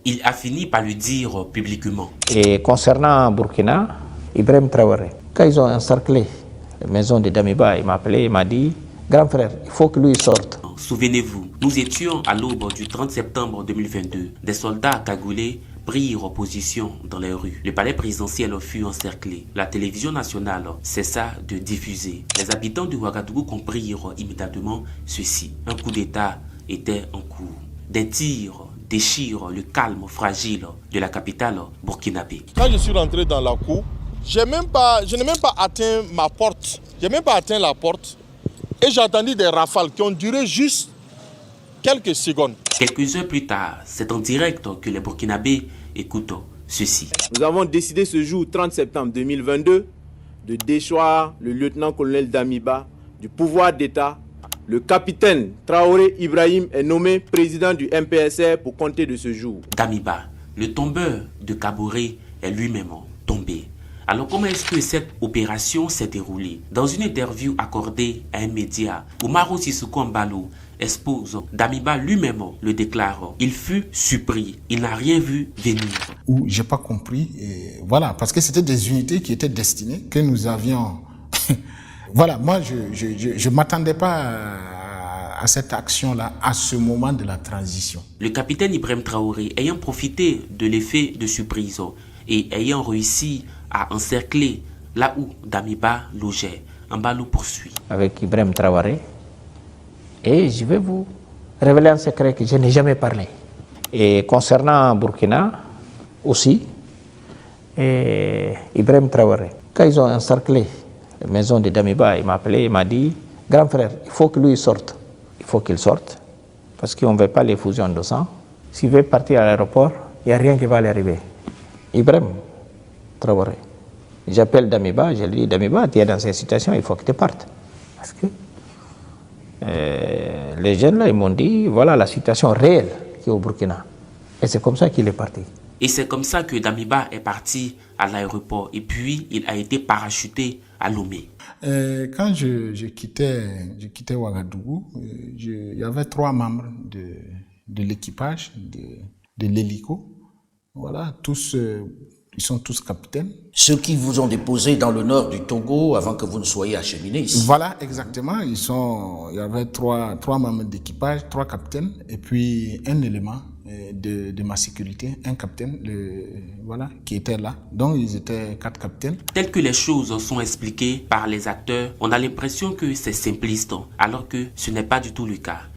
Il a fini par le dire publiquement. Et concernant Burkina, Ibrahim Traoré, quand ils ont encerclé la maison de Damiba, il m'a appelé, il m'a dit, grand frère, il faut que lui sorte. Souvenez-vous, nous étions à l'aube du 30 septembre 2022. Des soldats cagoulés prirent position dans les rues. Le palais présidentiel fut encerclé. La télévision nationale cessa de diffuser. Les habitants de Ouagadougou comprirent immédiatement ceci. Un coup d'État était en cours. Des tirs déchirent le calme fragile de la capitale burkinabé. Quand je suis rentré dans la cour, je n'ai même pas atteint ma porte. Je n'ai même pas atteint la porte. Et j'ai entendu des rafales qui ont duré juste quelques secondes. Quelques heures plus tard, c'est en direct que les Burkinabés écoutent ceci. Nous avons décidé ce jour 30 septembre 2022 de déchoir le lieutenant-colonel Damiba du pouvoir d'État. Le capitaine Traoré Ibrahim est nommé président du MPSR pour compter de ce jour. Damiba, le tombeur de Kaboré, est lui-même tombé. Alors comment est-ce que cette opération s'est déroulée? Dans une interview accordée à un média, Oumaro Sissoko Embalo expose, Damiba lui-même le déclare. Il fut surpris, il n'a rien vu venir. Où j'ai pas compris, et voilà, parce que c'était des unités qui étaient destinées, que nous avions... Voilà, moi je m'attendais pas à cette action-là, à ce moment de la transition. Le capitaine Ibrahim Traoré, ayant profité de l'effet de surprise et ayant réussi à encercler là où Damiba logeait, Embalo poursuit. Avec Ibrahim Traoré, et je vais vous révéler un secret que je n'ai jamais parlé. Et concernant Burkina aussi, Ibrahim Traoré, quand ils ont encerclé la maison de Damiba, il m'a appelé, il m'a dit, grand frère, il faut que lui sorte. Il faut qu'il sorte, parce qu'on ne veut pas les fusions de sang. S'il veut partir à l'aéroport, il n'y a rien qui va lui arriver. Ibrahim Traoré, j'appelle Damiba, je lui dis, Damiba, tu es dans cette situation, il faut que tu partes. Parce que les jeunes là, ils m'ont dit, voilà la situation réelle qui est au Burkina. Et c'est comme ça qu'il est parti. Et c'est comme ça que Damiba est parti à l'aéroport et puis il a été parachuté à Lomé. Quand je quittais Ouagadougou, il y avait 3 membres de l'équipage de l'hélico. Voilà, tous, ils sont tous capitaines. Ceux qui vous ont déposé dans le nord du Togo avant que vous ne soyez acheminés ici. Voilà, exactement. Il y avait 3 membres d'équipage, 3 capitaines, et puis un élément de ma sécurité, un capitaine, voilà, qui était là. Donc ils étaient 4 capitaines. Telles que les choses sont expliquées par les acteurs, on a l'impression que c'est simpliste, alors que ce n'est pas du tout le cas.